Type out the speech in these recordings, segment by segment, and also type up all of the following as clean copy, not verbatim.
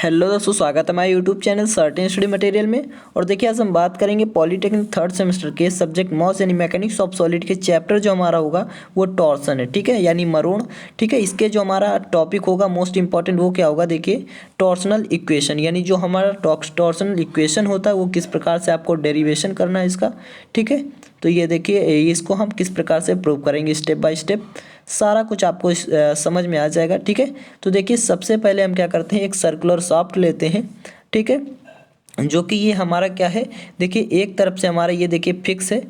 Hello दोस्तों, स्वागत है हमारे YouTube channel certain study material में। और देखिए आज हम बात करेंगे पॉलीटेक्निक थर्ड सेमेस्टर के सब्जेक्ट मॉस यानी मैकेनिक्स ऑफ सॉलिड के चैप्टर जो हमारा होगा वो टॉर्सन है, ठीक है, यानी मरोड़। ठीक है, इसके जो हमारा टॉपिक होगा मोस्ट इंपॉर्टेंट वो क्या होगा, देखिए टॉर्सनल इक्वेशन, यानी जो हमारा टॉर्सनल इक्वेशन होता है वो किस प्रकार से आपको डेरिवेशन करना है इसका। ठीक है, तो ये देखिए इसको हम किस प्रकार से प्रूव करेंगे स्टेप बाय स्टेप, सारा कुछ आपको समझ में आ जाएगा। ठीक है, तो देखिए सबसे पहले हम क्या करते हैं, एक सर्कुलर शाफ्ट लेते हैं। ठीक है, जो कि ये हमारा क्या है, देखिए एक तरफ से हमारा ये देखिए फिक्स है।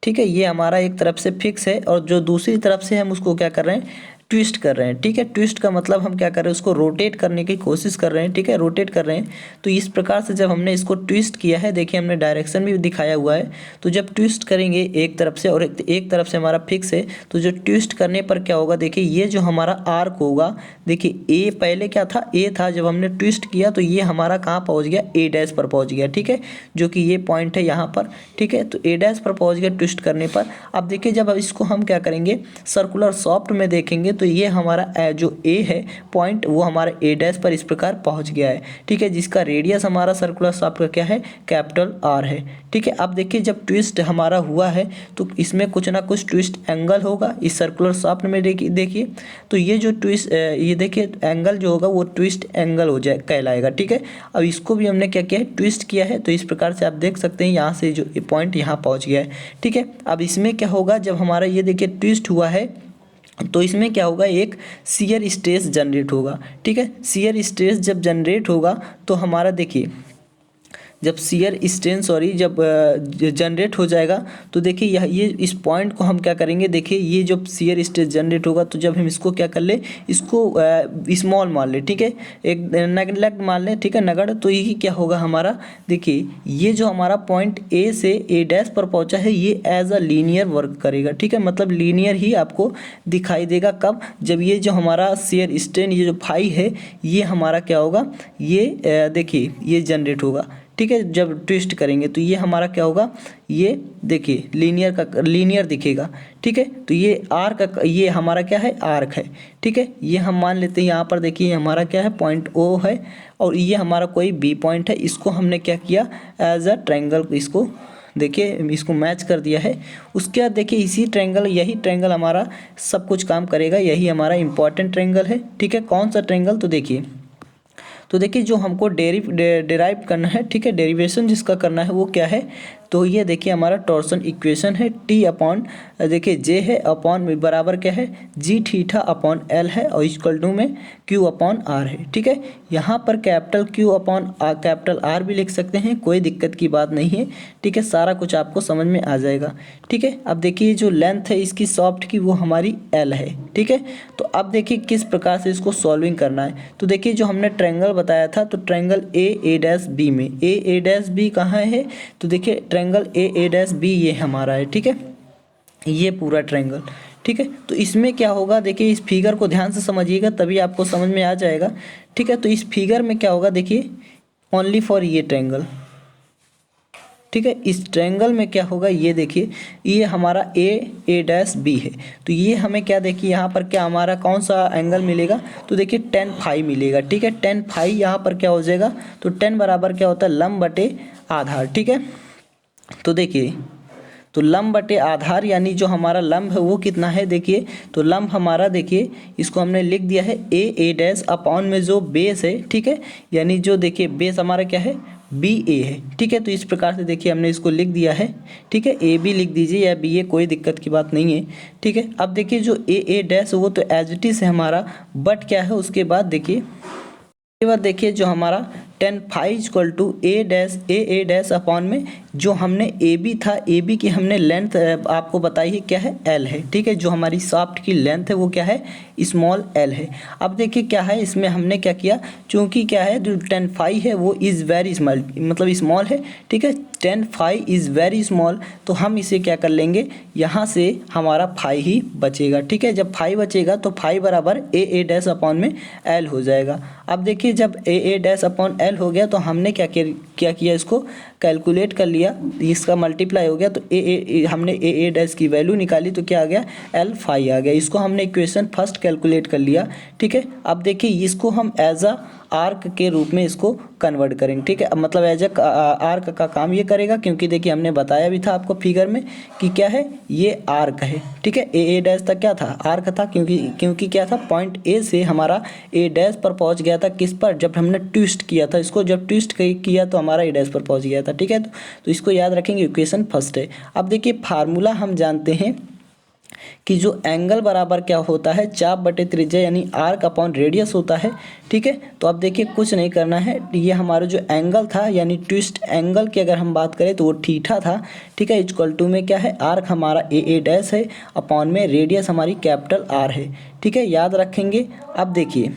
ठीक है, ये हमारा एक तरफ से फिक्स है और जो दूसरी तरफ से हम उसको क्या कर रहे हैं, ट्विस्ट कर रहे हैं। ठीक है, ट्विस्ट का मतलब हम क्या कर रहे हैं, उसको रोटेट करने की कोशिश कर रहे हैं। ठीक है, रोटेट कर रहे हैं। तो इस प्रकार से जब हमने इसको ट्विस्ट किया है, देखिए हमने डायरेक्शन भी दिखाया हुआ है। तो जब ट्विस्ट करेंगे एक तरफ से और एक तरफ से हमारा फिक्स है, तो जो ट्विस्ट करने पर क्या होगा, देखिए ये जो हमारा आर्क होगा, देखिए ए पहले क्या था, ए था, जब हमने ट्विस्ट किया तो ये हमारा कहाँ पहुँच गया, ए डैश पर पहुँच गया। ठीक है, जो कि ये पॉइंट है यहाँ पर। ठीक है, तो ए डैश पर पहुँच गया ट्विस्ट करने पर। अब देखिए जब इसको हम क्या करेंगे, सर्कुलर शाफ्ट में देखेंगे तो ये हमारा जो ए है पॉइंट, वो हमारा ए डैश पर इस प्रकार पहुंच गया है। ठीक है, जिसका रेडियस हमारा सर्कुलर शाफ्ट का क्या है, कैपिटल आर है। ठीक है, अब देखिए जब ट्विस्ट हमारा हुआ है तो इसमें कुछ ना कुछ ट्विस्ट एंगल होगा इस सर्कुलर शाफ्ट में। देखिए तो ये जो ट्विस्ट, ये देखिए एंगल जो होगा वो ट्विस्ट एंगल हो जाए कहलाएगा। ठीक है, अब इसको भी हमने क्या किया है, ट्विस्ट किया है। तो इस प्रकार से आप देख सकते हैं यहाँ से जो पॉइंट यहाँ पहुँच गया है। ठीक है, अब इसमें क्या होगा, जब हमारा ये देखिए ट्विस्ट हुआ है तो इसमें क्या होगा, एक शियर स्ट्रेस जनरेट होगा। ठीक है, शियर स्ट्रेस जब जनरेट होगा तो हमारा देखिए जब शियर स्ट्रेन जब जनरेट हो जाएगा तो देखिए ये इस पॉइंट को हम क्या करेंगे, देखिए ये जो शियर स्ट्रेस जनरेट होगा तो जब हम इसको क्या कर ले, इसको स्मॉल मान ले। ठीक है, एक नेगलेक्ट मान ले। ठीक है, नगड़, तो ये क्या होगा हमारा, देखिए ये जो हमारा पॉइंट ए से ए डैश पर पहुंचा है ये एज अ लीनियर वर्क करेगा। ठीक है, मतलब लीनियर ही आपको दिखाई देगा। कब, जब ये जो हमारा शियर स्ट्रेन, ये जो फाई है, ये हमारा क्या होगा, ये देखिए ये जनरेट होगा। ठीक है, जब ट्विस्ट करेंगे तो ये हमारा क्या होगा, ये देखिए लीनियर दिखेगा। ठीक है, तो ये आर्क का, ये हमारा क्या है, आर्क है। ठीक है, ये हम मान लेते हैं यहाँ पर, देखिए हमारा क्या है, पॉइंट ओ है और ये हमारा कोई बी पॉइंट है। इसको हमने क्या किया, एज अ ट्रायंगल, इसको देखिए इसको मैच कर दिया है। उसके बाद देखिए इसी ट्रायंगल, यही ट्रायंगल हमारा सब कुछ काम करेगा, यही हमारा इंपॉर्टेंट ट्रायंगल है। ठीक है, कौन सा ट्रायंगल, तो देखिए जो हमको डेराइव करना है, ठीक है, डेरिवेशन जिसका करना है वो क्या है, तो ये देखिए हमारा टॉर्सन इक्वेशन है। टी अपॉन देखिए जे है, अपॉन बराबर क्या है, जी थीटा अपॉन एल है और इक्वल टू में क्यू अपॉन आर है। ठीक है, यहाँ पर capital Q upon capital R भी लिख सकते हैं, कोई दिक्कत की बात नहीं है। ठीक है, सारा कुछ आपको समझ में आ जाएगा। ठीक है, अब देखिए जो लेंथ है इसकी सॉफ्ट की वो हमारी एल है। ठीक है, तो अब देखिए किस प्रकार से इसको सॉल्विंग करना है। तो देखिए जो हमने ट्रायंगल बताया था, तो ट्रायंगल ए डैश बी में, ए डैश बी कहाँ है, तो देखिए ट्रायंगल ए डैश बी ये हमारा है। ठीक है, ये पूरा ट्रायंगल। ठीक है, तो इसमें क्या होगा, देखिए इस फिगर को ध्यान से समझिएगा तभी आपको समझ में आ जाएगा। ठीक है, तो इस फिगर में क्या होगा, देखिए ओनली फॉर ये ट्रायंगल। ठीक है, इस ट्रायंगल में क्या होगा, ये देखिए ये हमारा ए डैश बी है। तो ये हमें क्या, देखिए यहाँ पर क्या हमारा कौन सा एंगल मिलेगा, तो देखिए tan फाई मिलेगा। ठीक है, tan फाई यहाँ पर क्या हो जाएगा, तो tan बराबर क्या होता है, लंब बटे आधार। ठीक है, तो देखिए तो लंब बटे आधार, यानी जो हमारा लंब है वो कितना है, देखिए तो लंब हमारा, देखिए इसको हमने लिख दिया है ए डैश अपॉन में जो बेस है। ठीक है, यानी जो देखिए बेस हमारा क्या है, बी ए है। ठीक है, तो इस प्रकार से देखिए हमने इसको लिख दिया है। ठीक है, ए बी लिख दीजिए या बी ए, कोई दिक्कत की बात नहीं है। ठीक है, अब देखिए जो ए डैश वो तो एज इट इज है हमारा, बट क्या है उसके बाद देखिए जो हमारा tan phi equal to A dash upon में जो हमने ए बी था, ए बी की हमने लेंथ आपको बताई है क्या है, एल है। ठीक है, जो हमारी शाफ्ट की लेंथ है वो क्या है, स्मॉल एल है। अब देखिए क्या है, इसमें हमने क्या किया, चूंकि क्या है जो tan फाई है वो इज़ वेरी स्मॉल, मतलब स्मॉल है। ठीक है, tan phi is very small, तो हम इसे क्या कर लेंगे, यहाँ से हमारा फाई ही बचेगा। ठीक है, जब फाई बचेगा तो फाई बराबर ए डैश अपॉन में एल हो जाएगा। अब देखिए जब ए डैश अपॉन एल हो गया तो हमने क्या किया, इसको कैलकुलेट कर लिया, इसका मल्टीप्लाई हो गया तो हमने ए डैश की वैल्यू निकाली तो क्या आ गया, एल फाई आ गया। इसको हमने इक्वेशन फर्स्ट कैलकुलेट कर लिया। ठीक है, अब देखिए इसको हम एज अ आर्क के रूप में इसको कन्वर्ट करेंगे, ठीक है। अब मतलब एज ए आर्क का काम ये करेगा, क्योंकि देखिए हमने बताया भी था आपको फिगर में कि क्या है, ये आर्क है, ठीक है। ए डैश तक क्या था, आर्क था, क्योंकि क्या था, पॉइंट ए से हमारा ए डैश पर पहुंच गया था, किस पर, जब हमने ट्विस्ट किया था इसको, जब ट्विस्ट किया तो हमारा ए डैश पर पहुंच गया था, ठीक है। तो इसको याद रखेंगे, इक्वेशन फर्स्ट है। अब देखिए फार्मूला हम जानते हैं कि जो एंगल बराबर क्या होता है, चाप बटे त्रिज्या यानी आर्क अपॉन रेडियस होता है, ठीक है। तो अब देखिए कुछ नहीं करना है, ये हमारा जो एंगल था यानी ट्विस्ट एंगल की अगर हम बात करें तो वो थीटा था, ठीक है। इक्वल टू में क्या है, आर्क हमारा ए डैश है, अपॉन में रेडियस हमारी कैपिटल आर है, ठीक है, याद रखेंगे। अब देखिए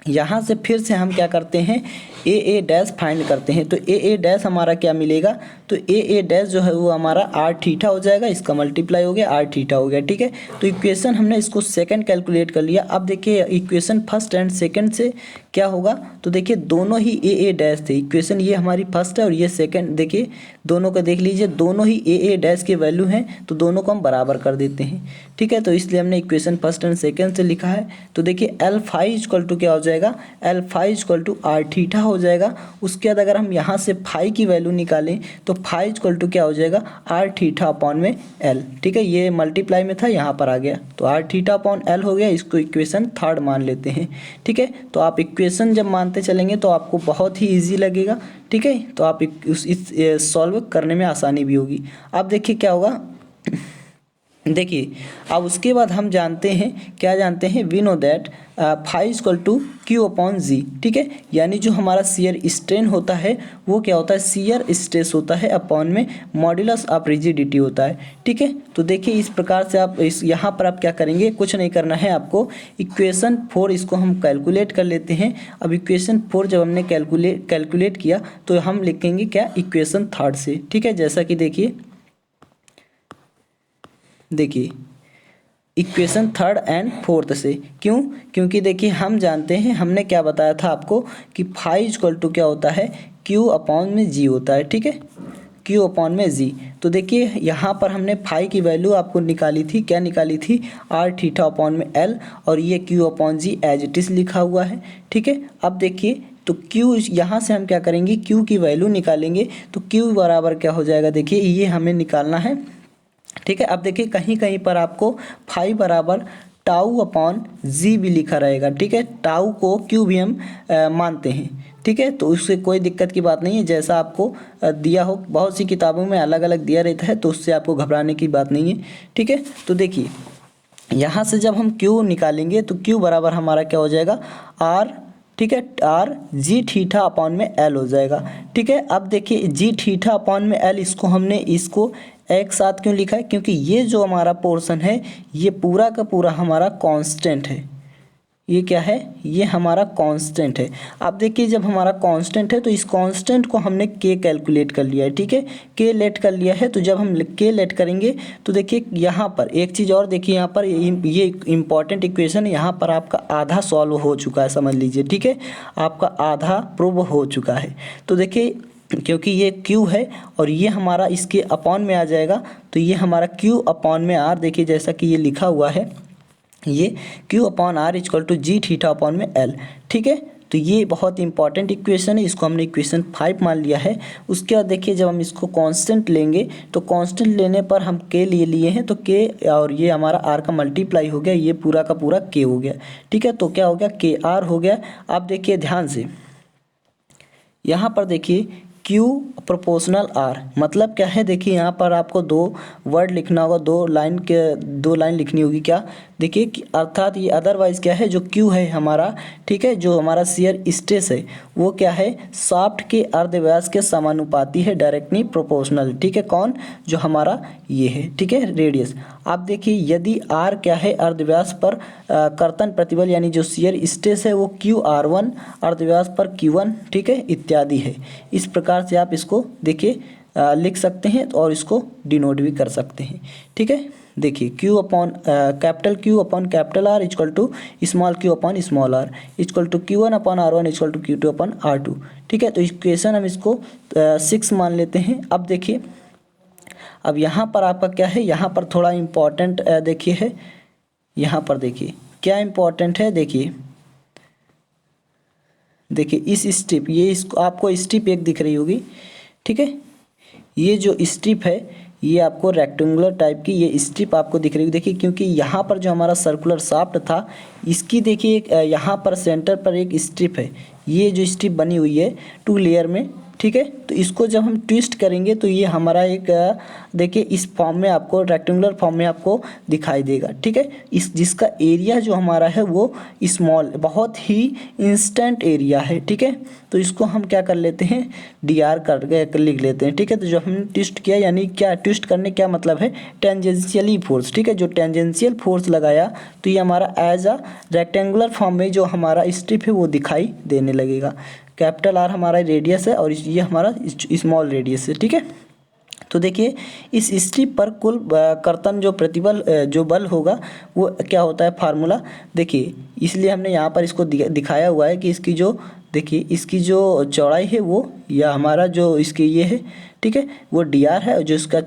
यहाँ से फिर से हम क्या करते हैं, ए डैश फाइंड करते हैं। तो ए डैश हमारा क्या मिलेगा, तो ए डैश जो है वो हमारा आर थीटा हो जाएगा, इसका मल्टीप्लाई हो गया, आर थीटा हो गया, ठीक है। तो इक्वेशन हमने इसको सेकंड कैलकुलेट कर लिया। अब देखिए इक्वेशन फर्स्ट एंड सेकंड से क्या होगा, तो देखिए दोनों ही ए डैश थे, इक्वेशन ये हमारी फर्स्ट है और ये सेकंड, देखिए दोनों को देख लीजिए, दोनों ही ए डैश के वैल्यू हैं, तो दोनों को हम बराबर कर देते हैं, ठीक है। तो इसलिए हमने इक्वेशन फर्स्ट एंड सेकंड से लिखा है। तो देखिए एल फाई इक्वल टू क्या हो जाएगा, L phi equal to R theta हो जाएगा। उसके बाद अगर हम यहाँ से फाई की वैल्यू निकालें तो फाई इक्वल टू क्या हो जाएगा, आर थीटा अपॉन में एल, ठीक है। ये मल्टीप्लाई में था, यहाँ पर आ गया, तो आर थीटा अपॉन एल हो गया। इसको इक्वेशन थर्ड मान लेते हैं, ठीक है। तो आप इक्वेशन जब मानते चलेंगे तो आपको बहुत ही ईजी लगेगा, ठीक है। तो आप इस सॉल्व करने में आसानी भी होगी। अब देखिए क्या होगा, देखिए अब उसके बाद हम जानते हैं, क्या जानते हैं, we know that phi equal to Q upon G, ठीक है। यानी जो हमारा शियर स्ट्रेन होता है वो क्या होता है, शियर स्ट्रेस होता है अपॉन में मॉड्यूलस ऑफ रिजिडिटी होता है, ठीक है। तो देखिए इस प्रकार से आप इस यहाँ पर आप क्या करेंगे, कुछ नहीं करना है आपको, इक्वेशन 4 इसको हम कैलकुलेट कर लेते हैं। अब इक्वेशन 4 जब हमने कैलकुलेट किया तो हम लिखेंगे क्या, इक्वेशन थर्ड से, ठीक है। जैसा कि देखिए इक्वेशन थर्ड एंड फोर्थ से, क्यों, क्योंकि देखिए हम जानते हैं, हमने क्या बताया था आपको कि फाई इक्वल टू क्या होता है, क्यू अपॉन में जी होता है, ठीक है, क्यू अपॉन में जी। तो देखिए यहाँ पर हमने फाई की वैल्यू आपको निकाली थी, क्या निकाली थी, आर थीटा अपॉन में एल, और ये Q upon G as it is लिखा हुआ है, ठीक है। अब देखिए तो Q यहाँ से हम क्या करेंगे, Q की वैल्यू निकालेंगे, तो Q बराबर क्या हो जाएगा, देखिए ये हमें निकालना है, ठीक है। अब देखिए कहीं कहीं पर आपको फाई बराबर टाउ अपॉन जी भी लिखा रहेगा, ठीक है। टाउ को क्यू भी हम मानते हैं, ठीक है। तो उससे कोई दिक्कत की बात नहीं है, जैसा आपको दिया हो, बहुत सी किताबों में अलग अलग दिया रहता है, तो उससे आपको घबराने की बात नहीं है, ठीक है। तो देखिए यहाँ से जब हम क्यू निकालेंगे तो क्यू बराबर हमारा क्या हो जाएगा, आर, ठीक है, आर जी थीटा अपॉन में एल हो जाएगा, ठीक है। अब देखिए जी थीटा अपॉन में एल, इसको एक साथ क्यों लिखा है, क्योंकि ये जो हमारा पोर्शन है ये पूरा का पूरा हमारा कांस्टेंट है, ये क्या है, ये हमारा कांस्टेंट है। अब देखिए जब हमारा कांस्टेंट है तो इस कांस्टेंट को हमने के कैलकुलेट कर लिया है, ठीक है, के लेट कर लिया है। तो जब हम के लेट करेंगे तो देखिए यहाँ पर एक चीज़ और देखिए, यहाँ पर ये इंपॉर्टेंट इक्वेशन यहाँ पर आपका आधा सॉल्व हो चुका है, समझ लीजिए, ठीक है, आपका आधा प्रूव हो चुका है। तो देखिए क्योंकि ये Q है और ये हमारा इसके अपॉन में आ जाएगा, तो ये हमारा Q अपॉन में R, देखिए जैसा कि ये लिखा हुआ है, ये Q upon R equal to G theta upon में L, ठीक है। तो ये बहुत इंपॉर्टेंट इक्वेशन है, इसको हमने इक्वेशन 5 मान लिया है। उसके बाद देखिए जब हम इसको कांस्टेंट लेंगे तो कांस्टेंट लेने पर हम के लिए हैं, तो के और ये हमारा आर का मल्टीप्लाई हो गया, ये पूरा का पूरा के हो गया, ठीक है। तो क्या हो गया, के आर हो गया। आप देखिए ध्यान से यहाँ पर देखिए Q प्रोपोर्शनल R मतलब क्या है, देखिए यहाँ पर आपको दो वर्ड लिखना होगा, दो लाइन लिखनी होगी, क्या, देखिए कि अर्थात ये अदरवाइज क्या है, जो Q है हमारा, ठीक है, जो हमारा शियर स्ट्रेस है वो क्या है, शाफ्ट के अर्धव्यास के समानुपाती है, डायरेक्टली प्रोपोर्शनल, ठीक है, कौन, जो हमारा ये है, ठीक है, रेडियस। आप देखिए यदि R क्या है, अर्धव्यास पर कर्तन प्रतिबल यानी जो शियर स्ट्रेस है वो QR1, अर्धव्यास पर Q1, ठीक है, इत्यादि है। इस प्रकार से आप इसको देखिए लिख सकते हैं और इसको डिनोट भी कर सकते हैं, ठीक है। देखिए Q upon capital Q upon capital R equal to small q upon small r equal to Q1 upon R1 equal to Q2 upon R2, ठीक है। तो इक्वेशन हम इसको 6 मान लेते हैं। अब देखिए अब यहाँ पर आपका क्या है, यहाँ पर थोड़ा इम्पोर्टेंट देखिए है, यहाँ पर देखिए क्या इम्पोर्टेंट है, देखिए देखिए इस स्ट्रिप, ये इसको आपको स्ट्रिप एक दिख रही होगी, ठीक है। ये जो स्ट्रिप है ये आपको रेक्टेंगुलर टाइप की ये स्ट्रिप आपको दिख रही होगी। देखिए क्योंकि यहाँ पर जो हमारा सर्कुलर शाफ्ट था इसकी देखिए एक यहाँ पर सेंटर पर एक स्ट्रिप है, ये जो स्ट्रिप बनी हुई है 2 लेयर में, ठीक है। तो इसको जब हम ट्विस्ट करेंगे तो ये हमारा एक देखिए इस फॉर्म में आपको रेक्टेंगुलर फॉर्म में आपको दिखाई देगा, ठीक है। इस जिसका एरिया जो हमारा है वो स्मॉल, बहुत ही इंस्टेंट एरिया है, ठीक है। तो इसको हम क्या कर लेते हैं, dr कर लिख लेते हैं, ठीक है। तो जब हमने ट्विस्ट किया, यानी क्या ट्विस्ट करने क्या मतलब है, टेंजेंशियली फोर्स, ठीक है। जो टेंजेंशियल फोर्स लगाया तो ये हमारा एज अ रेक्टेंगुलर फॉर्म में जो हमारा स्ट्रिप है वो दिखाई देने लगेगा। कैपिटल आर हमारा रेडियस है और ये हमारा स्मॉल रेडियस है, ठीक है। तो देखिए इस स्ट्रिप पर कुल कर्तन जो प्रतिबल जो बल होगा वो क्या होता है फार्मूला, देखिए इसलिए हमने यहाँ पर इसको दिखाया हुआ है कि इसकी जो देखिए इसकी जो चौड़ाई है वो या हमारा जो इसकी ये है, ठीक है, वो dr है और जो इसका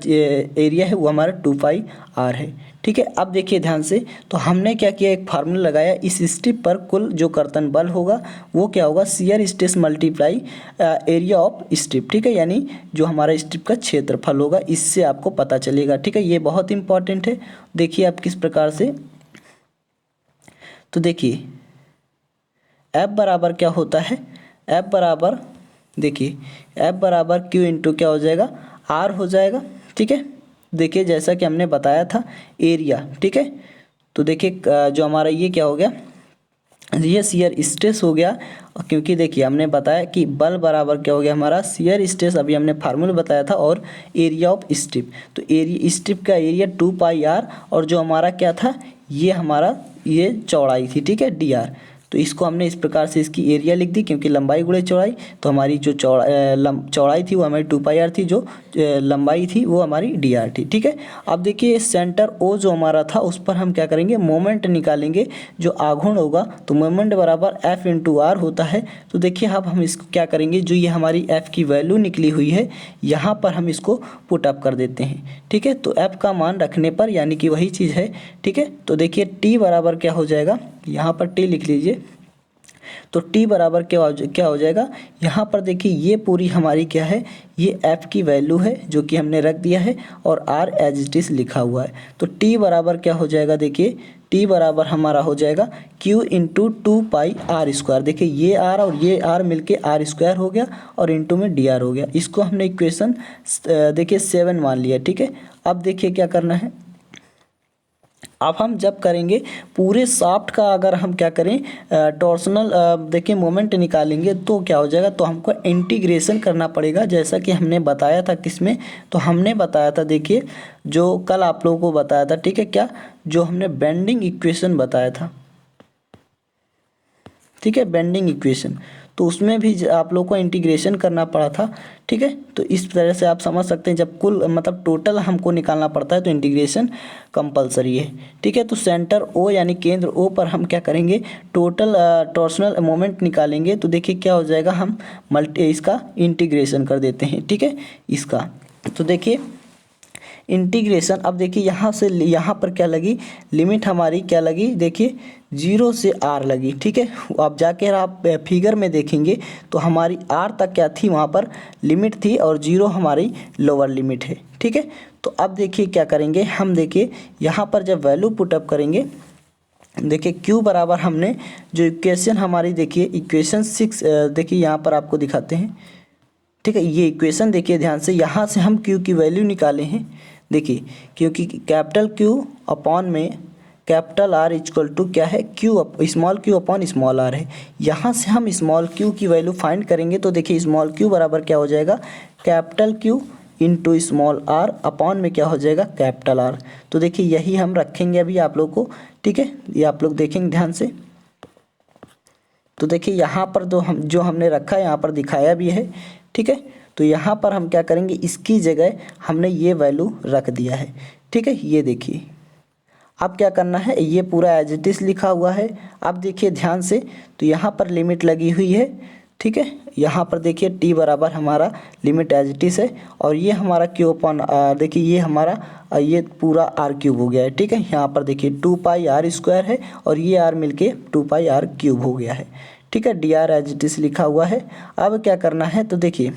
एरिया है वो हमारा 2πr है, ठीक है। अब देखिए ध्यान से, तो हमने क्या किया, एक फार्मूला लगाया, इस स्ट्रिप पर कुल जो कर्तन बल होगा वो क्या होगा, shear stress multiply area of strip, ठीक है। यानी जो हमारा स्ट्रिप का क्षेत्रफल होगा इससे आपको पता चलेगा, ठीक है। ये बहुत इंपॉर्टेंट है। देखिए आप किस प्रकार से, तो देखिए F बराबर क्या होता है, F बराबर देखिए F बराबर Q इंटू क्या हो जाएगा, R हो जाएगा, ठीक है। देखिए जैसा कि हमने बताया था एरिया, ठीक है। तो देखिए जो हमारा ये क्या हो गया, ये शियर स्ट्रेस हो गया, क्योंकि देखिए हमने बताया कि बल बराबर क्या हो गया हमारा शियर स्ट्रेस, अभी हमने फार्मूला बताया था, और एरिया ऑफ स्ट्रिप। तो एरिया स्ट्रिप का एरिया 2πr और जो हमारा क्या था ये हमारा ये चौड़ाई थी, ठीक है, dr। तो इसको हमने इस प्रकार से इसकी एरिया लिख दी, क्योंकि लंबाई गुणे चौड़ाई, तो हमारी जो चौड़ाई थी वो हमारी 2πr थी, जो लंबाई थी वो हमारी dr थी, ठीक है। अब देखिए सेंटर O जो हमारा था उस पर हम क्या करेंगे, मोमेंट निकालेंगे, जो आघूर्ण होगा तो मोमेंट बराबर F इंटू आर होता है। तो देखिए अब हम इसको क्या करेंगे, जो ये हमारी F की वैल्यू निकली हुई है यहाँ पर हम इसको पुट अप कर देते हैं, ठीक है। तो F का मान रखने पर यानी कि वही चीज़ है, ठीक है। तो देखिए T बराबर क्या हो जाएगा, यहाँ पर T लिख लीजिए, तो T बराबर क्या हो जाएगा, यहाँ पर देखिए ये पूरी हमारी क्या है, ये F की वैल्यू है जो कि हमने रख दिया है, और R एज इट इज लिखा हुआ है। तो T बराबर क्या हो जाएगा, देखिए T बराबर हमारा हो जाएगा Q इंटू 2πr स्क्वायर। देखिए ये R और ये R मिलके R स्क्वायर हो गया और इंटू में dr हो गया। इसको हमने इक्वेशन देखिए 7 मान लिया, ठीक है। अब देखिए क्या करना है, अब हम जब करेंगे पूरे शाफ्ट का, अगर हम क्या करें टॉर्सनल देखिए मोमेंट निकालेंगे तो क्या हो जाएगा, तो हमको इंटीग्रेशन करना पड़ेगा, जैसा कि हमने बताया था किसमें, तो हमने बताया था देखिए जो कल आप लोगों को बताया था, ठीक है, क्या जो हमने बेंडिंग इक्वेशन बताया था, ठीक है, बेंडिंग इक्वेशन, तो उसमें भी आप लोग को इंटीग्रेशन करना पड़ा था, ठीक है। तो इस तरह से आप समझ सकते हैं, जब कुल मतलब टोटल हमको निकालना पड़ता है तो इंटीग्रेशन कंपलसरी है, ठीक है। तो सेंटर O यानी केंद्र O पर हम क्या करेंगे, टोटल टॉर्सनल मोमेंट निकालेंगे। तो देखिए क्या हो जाएगा, हम इसका इंटीग्रेशन कर देते हैं, ठीक है, इसका। तो देखिए इंटीग्रेशन, अब देखिए यहाँ से यहाँ पर क्या लगी, लिमिट हमारी क्या लगी, देखिए 0 से R लगी, ठीक है। अब जाके आप फिगर में देखेंगे तो हमारी R तक क्या थी, वहाँ पर लिमिट थी, और 0 हमारी लोअर लिमिट है, ठीक है। तो अब देखिए क्या करेंगे हम, देखिए यहाँ पर जब वैल्यू पुटअप करेंगे, देखिए Q बराबर हमने जो इक्वेशन हमारी, देखिए इक्वेशन 6 देखिए यहाँ पर आपको दिखाते हैं, ठीक है। ये इक्वेशन देखिए ध्यान से, यहाँ से हम Q की वैल्यू निकाले हैं, देखिए क्योंकि कैपिटल Q अपॉन में कैपिटल R इक्वल टू क्या है, small q upon small r है। यहाँ से हम स्मॉल q की वैल्यू फाइंड करेंगे, तो देखिए स्मॉल q बराबर क्या हो जाएगा, capital Q into small r upon में क्या हो जाएगा, कैपिटल R। तो देखिए यही हम रखेंगे अभी आप लोग को, ठीक है, ये आप लोग देखेंगे ध्यान से। तो देखिए यहाँ पर जो हमने रखा है यहाँ पर दिखाया भी है, ठीक है। तो यहाँ पर हम क्या करेंगे, इसकी जगह हमने ये वैल्यू रख दिया है, ठीक है। ये देखिए अब क्या करना है, ये पूरा एज इट इज लिखा हुआ है। अब देखिए ध्यान से, तो यहाँ पर लिमिट लगी हुई है, ठीक है। यहाँ पर देखिए T बराबर हमारा लिमिट एज इट इज है, और ये हमारा Q अपॉन देखिए ये हमारा ये पूरा R क्यूब हो गया है, ठीक है। यहाँ पर देखिए 2πr स्क्वायर है और ये R मिलके 2πr क्यूब हो गया है, ठीक है, D R as it is लिखा हुआ है। अब क्या करना है, तो देखिए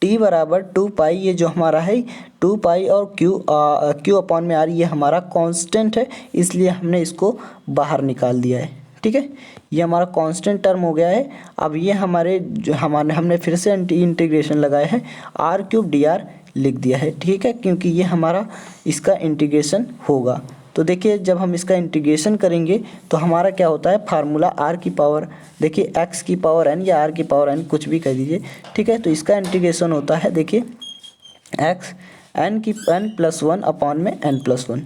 टी बराबर 2 पाई, ये जो हमारा है 2 पाई और क्यू अपॉन में आर, ये हमारा कांस्टेंट है, इसलिए हमने इसको बाहर निकाल दिया है। ठीक है, ये हमारा कांस्टेंट टर्म हो गया है। अब ये हमने फिर से इंटीग्रेशन लगाया है, आर क्यूब डी आर लिख दिया है। ठीक है, क्योंकि ये हमारा इसका इंटीग्रेशन होगा। तो देखिए जब हम इसका इंटीग्रेशन करेंगे तो हमारा क्या होता है, फार्मूला आर की पावर, देखिए एक्स की पावर एन या आर की पावर एन, कुछ भी कह दीजिए। ठीक है, तो इसका इंटीग्रेशन होता है, देखिए एक्स एन की एन प्लस 1 अपॉन में एन प्लस 1।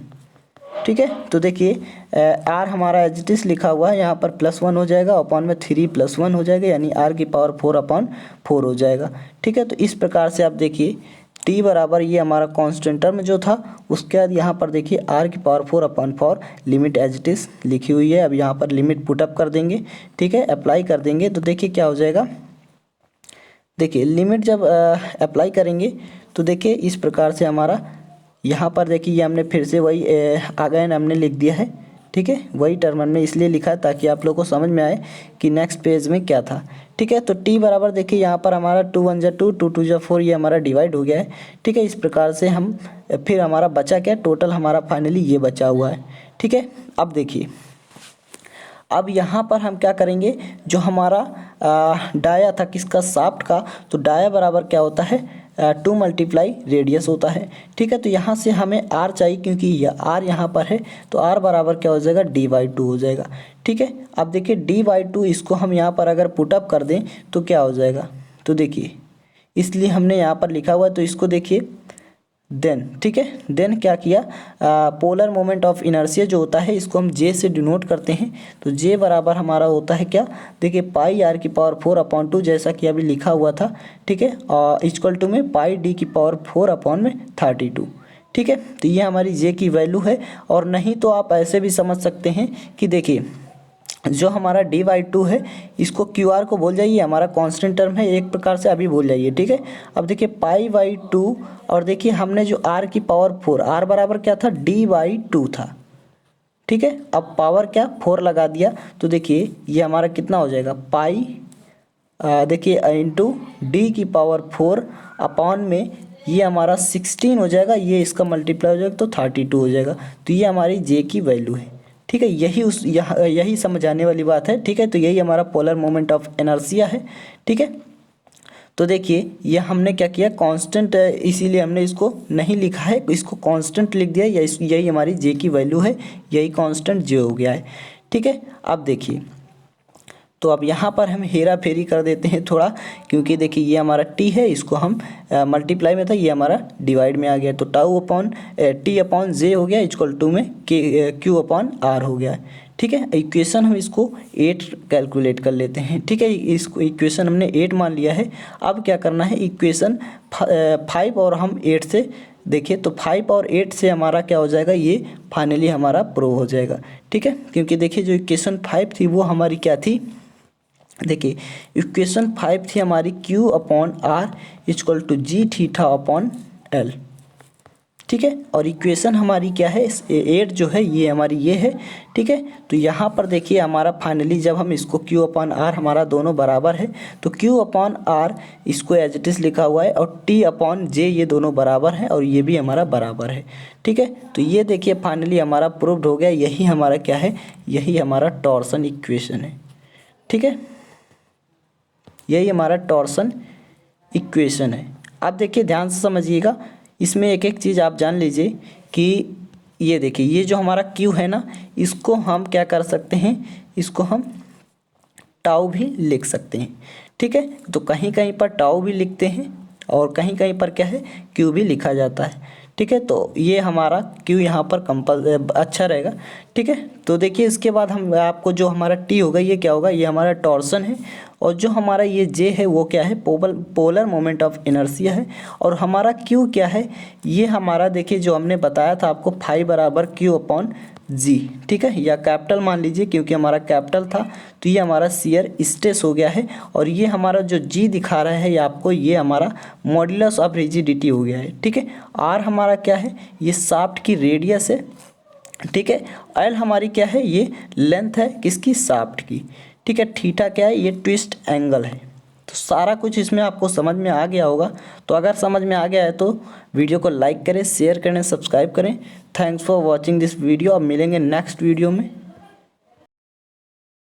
ठीक है, तो देखिए आर हमारा एज इट इज लिखा हुआ है, यहाँ पर +1 हो जाएगा, अपॉन में 3 + 1 हो जाएगा, यानी आर की पावर 4 अपॉन 4 हो जाएगा। ठीक है, तो इस प्रकार से आप देखिए टी बराबर ये हमारा कांस्टेंट टर्म जो था, उसके बाद यहाँ पर देखिए आर की power 4 upon 4 limit as it is लिखी हुई है। अब यहाँ पर लिमिट पुटअप कर देंगे। ठीक है, अप्लाई कर देंगे, तो देखिए क्या हो जाएगा, देखिए लिमिट जब अप्लाई करेंगे तो देखिए इस प्रकार से हमारा यहाँ पर देखिए ये हमने फिर से वही अगेन हमने लिख दिया है। ठीक है, वही टर्म हमने इसलिए लिखा है ताकि आप लोगों को समझ में आए कि नेक्स्ट पेज में क्या था। ठीक है, तो टी बराबर देखिए यहाँ पर हमारा 2 × 1 = 2, 2 × 2 = 4, ये हमारा डिवाइड हो गया है। ठीक है, इस प्रकार से हम फिर हमारा बचा क्या, टोटल हमारा फाइनली ये बचा हुआ है। ठीक है, अब देखिए अब यहाँ पर हम क्या करेंगे, जो हमारा डाया था किसका, शाफ्ट का, तो डाया बराबर क्या होता है, 2 × रेडियस होता है। ठीक है, तो यहाँ से हमें आर चाहिए, क्योंकि यह आर यहाँ पर है, तो आर बराबर क्या हो जाएगा, d/2 हो जाएगा। ठीक है, अब देखिए d/2 इसको हम यहाँ पर अगर पुटअप कर दें तो क्या हो जाएगा, तो देखिए इसलिए हमने यहाँ पर लिखा हुआ है, तो इसको देखिए देन। ठीक है, देन क्या किया, पोलर मोमेंट ऑफ इनर्शिया जो होता है इसको हम जे से डिनोट करते हैं। तो जे बराबर हमारा होता है क्या, देखिए पाई आर की पावर 4 अपॉन 2, जैसा कि अभी लिखा हुआ था। ठीक है, इक्वल टू में पाई डी की पावर 4 अपॉन में 32। ठीक है, तो ये हमारी जे की वैल्यू है। और नहीं तो आप ऐसे भी समझ सकते हैं कि देखिए जो हमारा d/2 है इसको QR को बोल जाइए, हमारा कांस्टेंट टर्म है, एक प्रकार से अभी बोल जाइए। ठीक है, अब देखिए π/2, और देखिए हमने जो r की पावर 4, r बराबर क्या था, d/2 था। ठीक है, अब पावर क्या 4 लगा दिया, तो देखिए ये हमारा कितना हो जाएगा, पाई देखिए इंटू डी की पावर 4 अपॉन में ये हमारा 16 हो जाएगा, ये इसका मल्टीप्लाई हो जाएगा तो 32 हो जाएगा। तो ये हमारी जे की वैल्यू है। ठीक है, यही समझाने वाली बात है। ठीक है, तो यही हमारा पोलर मोमेंट ऑफ इनर्शिया है। ठीक है, तो देखिए ये हमने क्या किया, कांस्टेंट, इसीलिए हमने इसको नहीं लिखा है, इसको कांस्टेंट लिख दिया, यही हमारी जे की वैल्यू है, यही कांस्टेंट जे हो गया है। ठीक है, अब देखिए तो अब यहाँ पर हम हेरा फेरी कर देते हैं थोड़ा, क्योंकि देखिए ये हमारा टी है, इसको हम मल्टीप्लाई में था, ये हमारा डिवाइड में आ गया, तो टाउ अपॉन टी अपॉन जे हो गया, इक्वल टू में क्यू अपॉन आर हो गया। ठीक है, इक्वेशन हम इसको 8 कैलकुलेट कर लेते हैं। ठीक है, इसको इक्वेशन हमने 8 मान लिया है। अब क्या करना है, इक्वेशन 5 और हम 8 से देखिए, तो 5 और 8 से हमारा क्या हो जाएगा, ये फाइनली हमारा प्रूव हो जाएगा। ठीक है, क्योंकि देखिए जो इक्वेशन 5 थी वो हमारी क्या थी, देखिए इक्वेशन 5 थी हमारी Q upon R equal to G theta upon L। ठीक है, और इक्वेशन हमारी क्या है, 8 जो है ये हमारी ये है। ठीक है, तो यहाँ पर देखिए हमारा फाइनली जब हम इसको Q अपॉन R हमारा दोनों बराबर है, तो Q अपॉन R इसको एज इट इज लिखा हुआ है, और T अपॉन J ये दोनों बराबर हैं, और ये भी हमारा बराबर है। ठीक है, तो ये देखिए फाइनली हमारा प्रूव्ड हो गया, यही हमारा क्या है, यही हमारा टॉर्सन इक्वेशन है। ठीक है, यही हमारा टॉर्सन इक्वेशन है। अब देखिए ध्यान से समझिएगा, इसमें एक एक चीज़ आप जान लीजिए कि ये देखिए ये जो हमारा Q है ना, इसको हम क्या कर सकते हैं, इसको हम टाउ भी लिख सकते हैं। ठीक है, तो कहीं कहीं पर टाउ भी लिखते हैं और कहीं कहीं पर क्या है, Q भी लिखा जाता है। ठीक है, तो ये हमारा Q यहाँ पर अच्छा रहेगा। ठीक है, तो देखिए इसके बाद हम आपको जो हमारा T होगा ये क्या होगा, ये हमारा टॉर्सन है, और जो हमारा ये J है वो क्या है, पोलर मोमेंट ऑफ इनर्शिया है, और हमारा Q क्या है, ये हमारा देखिए जो हमने बताया था आपको 5 बराबर Q अपॉन G। ठीक है, या कैपिटल मान लीजिए, क्योंकि हमारा कैपिटल था तो ये हमारा शियर स्ट्रेस हो गया है, और ये हमारा जो G दिखा रहा है ये आपको, ये हमारा मॉड्यूलस ऑफ रिजिडिटी हो गया है। ठीक है, R हमारा क्या है, ये शाफ्ट की रेडियस है। ठीक है, L हमारी क्या है, ये लेंथ है किसकी, शाफ्ट की। ठीक है। थीटा क्या है, ये ट्विस्ट एंगल है। तो सारा कुछ इसमें आपको समझ में आ गया होगा। तो अगर समझ में आ गया है तो वीडियो को लाइक करें, शेयर करें, सब्सक्राइब करें। Thanks for watching this video. अब मिलेंगे नेक्स्ट वीडियो में।